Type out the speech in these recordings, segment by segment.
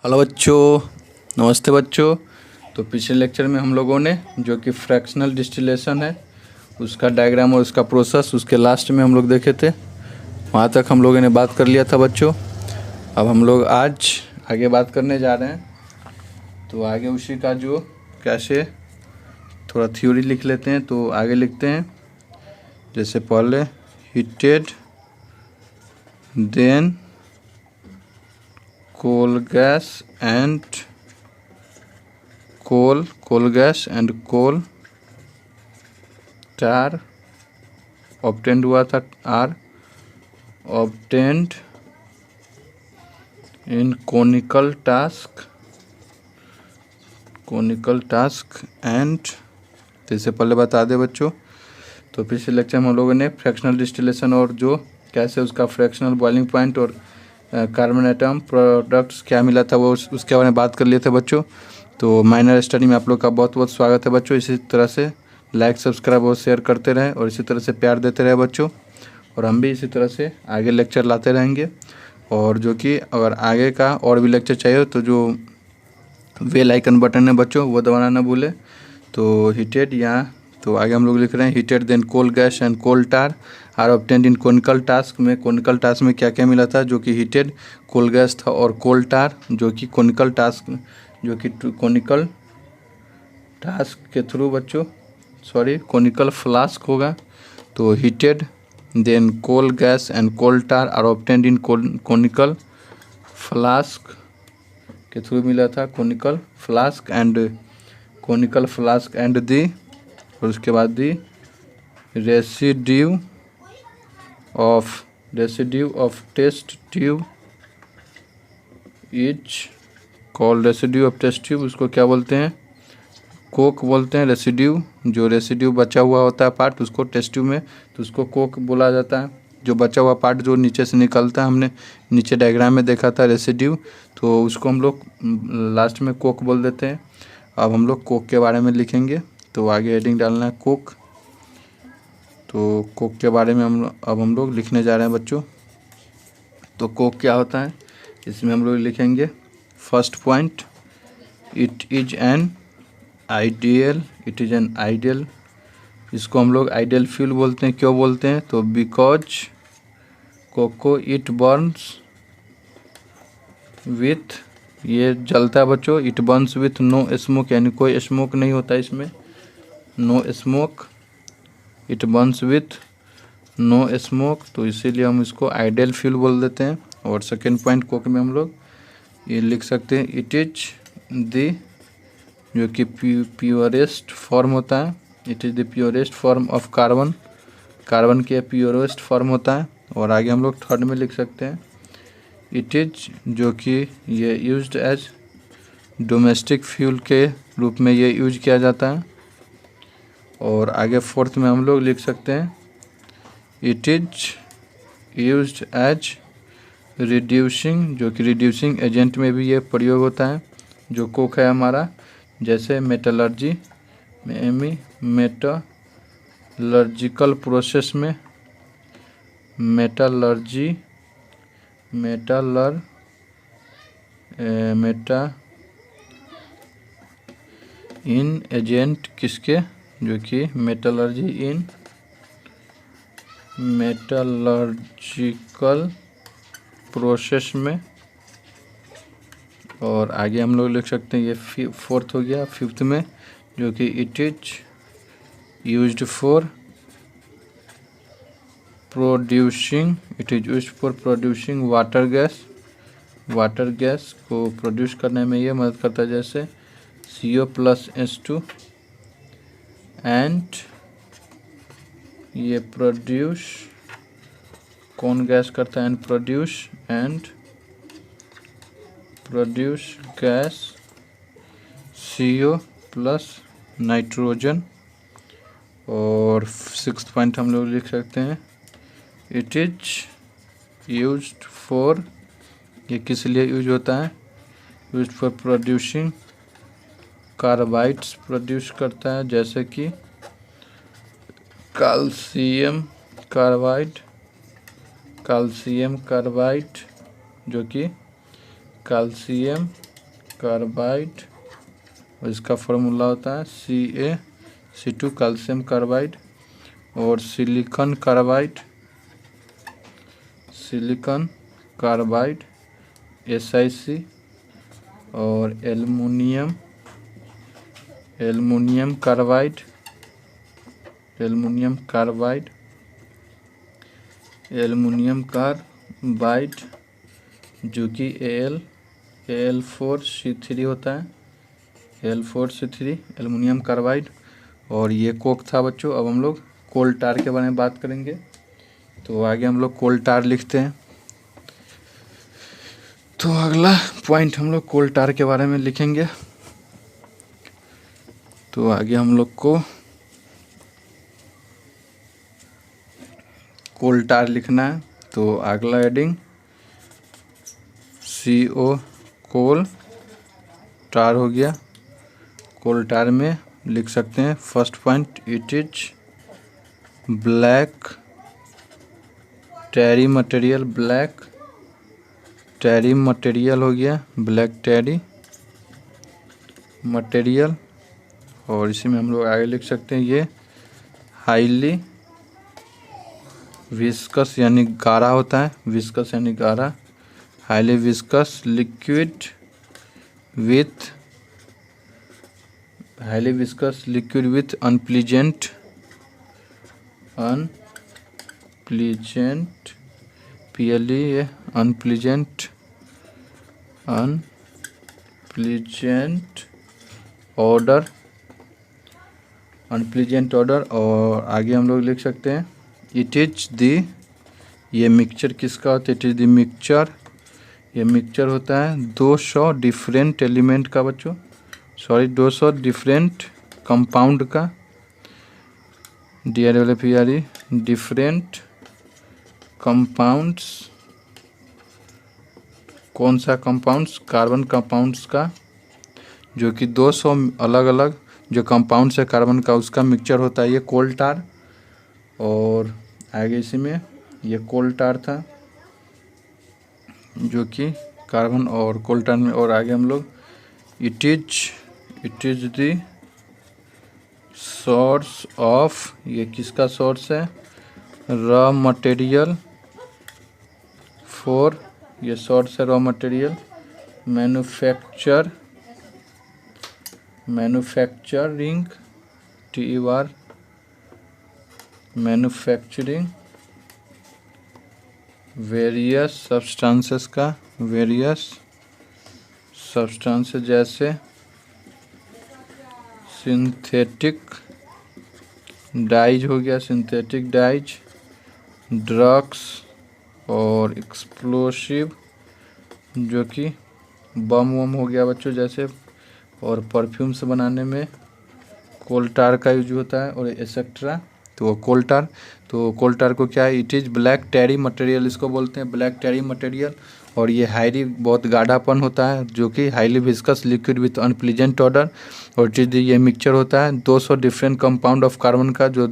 Hello बच्चों, नमस्ते बच्चों। तो पिछले लेक्चर में हम लोगों ने जो कि फ्रैक्शनल डिस्टिलेशन है उसका डायग्राम और उसका प्रोसेस उसके लास्ट में हम लोग देखे थे। वहाँ तक हम लोगों ने बात कर लिया था बच्चों। अब हम लोग आज आगे बात करने जा रहे हैं। तो आगे उसी का जो कैसे थोड़ा थ्योरी लिख लेते हैं। तो आगे लिखते हैं जैसे पहले heated then coal gas and coal tar obtained हुआ था are obtained in conical task and जैसे पहले बता दे बच्चों। तो पिछले लेक्चर में हम लोगों ने फ्रैक्शनल डिस्टिलेशन और जो कैसे उसका फ्रैक्शनल बॉइलिंग पॉइंट और कार्बन एटम प्रोडक्ट्स क्या मिला था वो उसके बारे में बात कर लिए थे बच्चों। तो माइनर स्टडी में आप लोग का बहुत बहुत स्वागत है बच्चों। इसी तरह से लाइक सब्सक्राइब और शेयर करते रहें और इसी तरह से प्यार देते रहे बच्चों। और हम भी इसी तरह से आगे लेक्चर लाते रहेंगे। और जो कि अगर आगे का और भी लेक्चर चाहिए तो जो बेल आइकन बटन है बच्चों वो दबाना ना भूलें। तो हीटेड यहाँ तो आगे हम लोग लिख रहे हैं heated then coal gas and coal tar are obtained in conical task में। कोनिकल टास्क में क्या क्या मिला था जो कि हीटेड कोल गैस था और कोल टार जो कि कोनिकल टास्क के थ्रू बच्चों कोनिकल फ्लास्क होगा। तो heated then coal gas and coal tar are obtained in conical flask के थ्रू मिला था कोनिकल फ्लास्क एंड दी और उसके बाद the residue of test tube is called residue of test tube. उसको क्या बोलते हैं? कोक बोलते हैं। रेसिड्यू जो रेसिड्यू बचा हुआ होता है पार्ट उसको टेस्ट ट्यूब में तो उसको कोक बोला जाता है। जो बचा हुआ पार्ट जो नीचे से निकलता है हमने नीचे डायग्राम में देखा था रेसिड्यू, तो उसको हम लोग लास्ट में कोक बोल देते हैं। अब हम लोग कोक के बारे में लिखेंगे। तो आगे हेडिंग डालना है कोक। तो कोक के बारे में अब हम लोग लिखने जा रहे हैं बच्चों। तो कोक क्या होता है इसमें हम लोग लिखेंगे first point it is an ideal. इसको हम लोग आइडियल फ्यूल बोलते हैं। क्यों बोलते हैं? तो because coke it burns with ये जलता है बच्चों। It burns with no smoke यानी कोई स्मोक नहीं होता इसमें। No smoke it burns with no smoke तो इसीलिए हम इसको आइडियल फ्यूल बोल देते हैं। और सेकेंड पॉइंट कोक में हम लोग ये लिख सकते हैं इट इज द जो कि प्योरेस्ट फॉर्म होता है। It is the purest form of carbon के प्योरेस्ट फॉर्म होता है। और आगे हम लोग थर्ड में लिख सकते हैं इट इज जो कि ये यूज्ड एज डोमेस्टिक फ्यूल के रूप में ये यूज किया जाता है। और आगे फोर्थ में हम लोग लिख सकते हैं it is used as reducing जो कि रिड्यूसिंग एजेंट में भी ये प्रयोग होता है। जो कोक है हमारा जैसे मेटलर्जिकल प्रोसेस में इन एजेंट किसके जो कि मेटलर्जिकल प्रोसेस में। और आगे हम लोग लिख सकते हैं ये फोर्थ हो गया। फिफ्थ में जो कि it is used for producing water gas को प्रोड्यूस करने में ये मदद करता है जैसे CO+H2 एंड ये प्रोड्यूस कौन गैस करता है and produce gas CO+ nitrogen. और सिक्स्थ पॉइंट हम लोग लिख सकते हैं इट इज यूज्ड फॉर ये किस लिए यूज होता है? Used for producing carbides produce करता है जैसे कि कैल्शियम कार्बाइड जो कि कैल्शियम कार्बाइड, और इसका फॉर्मूला होता है CaC2 कैल्शियम कार्बाइड। और सिलिकॉन कार्बाइड SiC। और एल्युमिनियम कार्बाइड जो कि Al4C3 होता है, Al4C3 एल्युमिनियम कार्बाइड। और ये कोक था बच्चों। अब हम लोग कोल टार के बारे में बात करेंगे। तो आगे हम लोग कोल टार लिखते हैं। तो अगला पॉइंट हम लोग कोल टार के बारे में लिखेंगे। तो आगे हम लोग को कोल टार लिखना है। तो अगला हेडिंग CO कोल टार हो गया। कोल टार में लिख सकते हैं first point, it is black tarry material. Black tarry material हो गया, ब्लैक टैरी मटेरियल। और इसी में हम लोग आगे लिख सकते हैं ये हाईली विस्कस यानी गाढ़ा होता है, विस्कस यानी गाढ़ा, highly viscous liquid with unpleasant PLE ये अनप्लीजेंट ऑर्डर। और आगे हम लोग लिख सकते हैं इट इज दी, ये मिक्सचर किसका होता है, इट इज द मिक्सचर, ये मिक्सचर होता है 200 डिफरेंट एलिमेंट का बच्चों, 200 डिफरेंट कंपाउंड का, DRLFERE डिफरेंट कंपाउंड्स। कौन सा कंपाउंड्स, कार्बन कंपाउंड्स का, जो कि 200 अलग अलग जो कंपाउंड्स है कार्बन का उसका मिक्सचर होता है ये कोल टार। और आगे इसी में ये कोल टार था जो कि कार्बन और कोल टार में। और आगे हम लोग it is the source of, ये किसका सोर्स है, रॉ मटेरियल फॉर, ये सोर्स है raw material manufacturing TER manufacturing various substances का, वेरियस सब्सटेंसेस जैसे सिंथेटिक डाइज हो गया, सिंथेटिक डाइज, ड्रग्स और एक्सप्लोसिव जो कि बम हो गया बच्चों जैसे, और परफ्यूम्स बनाने में कोल टार का यूज होता है और एक्सेट्रा। तो कोल टार को क्या है, it is black tarry material, इसको बोलते हैं ब्लैक टैरी मटेरियल। और ये हाईली बहुत गाढ़ापन होता है जो कि highly viscous liquid with unpleasant order. और ये मिक्सचर होता है 200 डिफरेंट कंपाउंड ऑफ कार्बन का, जो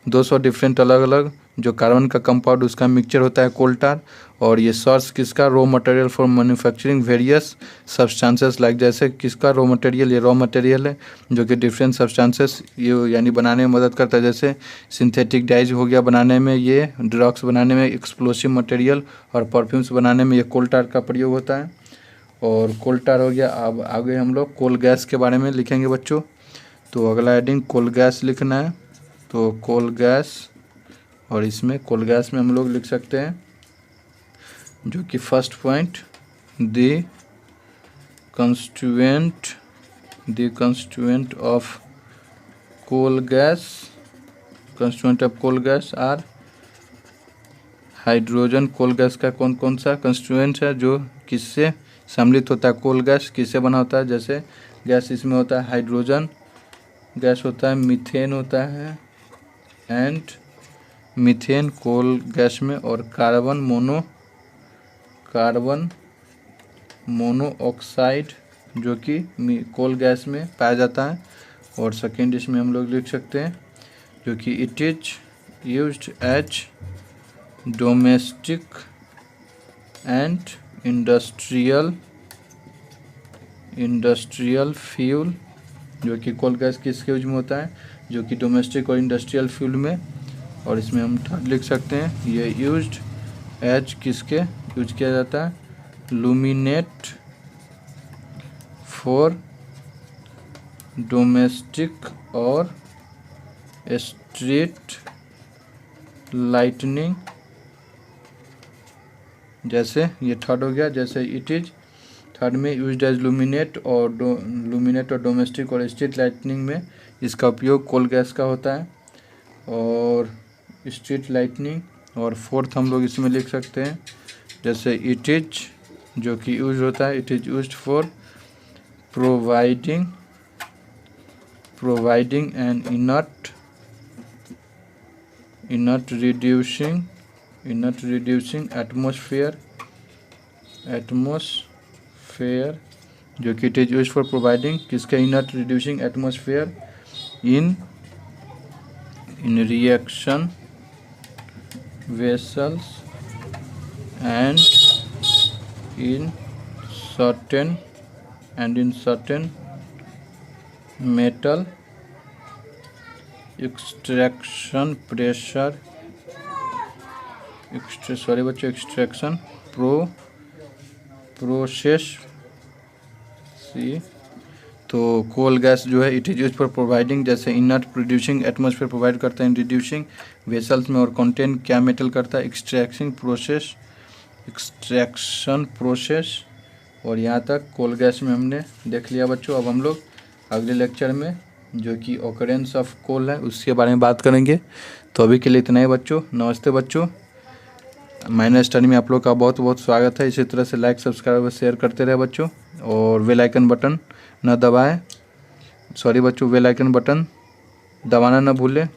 200 डिफरेंट अलग अलग जो कार्बन का कंपाउंड उसका मिक्सचर होता है कोल टार। और ये सोर्स किसका, raw material for manufacturing various substances like, जैसे किसका रॉ मटेरियल, ये रॉ मटेरियल है जो कि डिफरेंट सब्सटेंसेस ये यानी बनाने में मदद करता है, जैसे सिंथेटिक डाइज हो गया बनाने में, ये ड्रग्स बनाने में एक्सप्लोसिव मटेरियल, और परफ्यूम्स बनाने में ये कोल टार का प्रयोग होता है। और कोल टार हो गया। अब आगे हम लोग कोल गैस के बारे में लिखेंगे बच्चों। तो अगला हेडिंग कोल गैस लिखना है। तो कोल गैस, और इसमें कोल गैस में हम लोग लिख सकते हैं जो कि first point the constituent of coal gas are hydrogen. Coal gas का कौन कौन सा कंस्टिट्यूएंट है जो किससे सम्मिलित होता है, कोल गैस किससे बना होता है, जैसे गैस इसमें होता है हाइड्रोजन गैस होता है, मीथेन होता है एंड मीथेन कोल गैस में, और कार्बन मोनोऑक्साइड जो कि कोल गैस में पाया जाता है। और सेकेंड इसमें हम लोग लिख सकते हैं जो कि it is used as domestic and industrial industrial fuel, जो कि कोल गैस किसके यूज में होता है, जो कि डोमेस्टिक और इंडस्ट्रियल फ्यूल में। और इसमें हम थर्ड लिख सकते हैं, ये यूज्ड एज किसके यूज किया जाता है, लुमिनेट फॉर डोमेस्टिक और स्ट्रीट लाइटनिंग। जैसे ये थर्ड हो गया, जैसे इट इज थर्ड में यूज्ड एज लुमिनेट और डोमेस्टिक और स्ट्रीट लाइटनिंग में इसका उपयोग कोल गैस का होता है, और स्ट्रीट लाइटनिंग। और फोर्थ हम लोग इसमें लिख सकते हैं, जैसे इट इज, जो कि यूज होता है, it is used for providing an inert reducing atmosphere, जो कि it is used for providing किसके, inert reducing atmosphere in reaction vessels and in certain metal extraction pressure extraction process. तो coal gas जो है it is use for providing, जैसे inert producing atmosphere provide करता है in reducing vessels में, और content क्या मेटल करता है, एक्सट्रैक्शन प्रोसेस। और यहाँ तक कोल गैस में हमने देख लिया बच्चों। अब हम लोग अगले लेक्चर में जो कि ऑकरेंस ऑफ कोल है उसके बारे में बात करेंगे। तो अभी के लिए इतना ही बच्चों। नमस्ते बच्चों, माइनर स्टडी में आप लोग का बहुत बहुत स्वागत है। इसी तरह से लाइक सब्सक्राइब और शेयर करते रहे बच्चों, और बेल आइकन बटन न दबाएं, सॉरी बच्चों, बेल आइकन बटन दबाना न भूलें।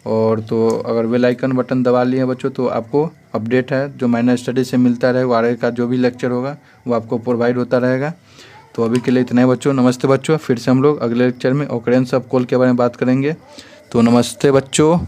और तो अगर बेल आइकन बटन दबा लिए बच्चों तो आपको अपडेट है जो माइनर स्टडी से मिलता रहेगा, आगे का जो भी लेक्चर होगा वो आपको प्रोवाइड होता रहेगा। तो अभी के लिए इतना ही बच्चों। नमस्ते बच्चों, फिर से हम लोग अगले लेक्चर में ऑकरेंस ऑफ कोल के बारे में बात करेंगे। तो नमस्ते बच्चों।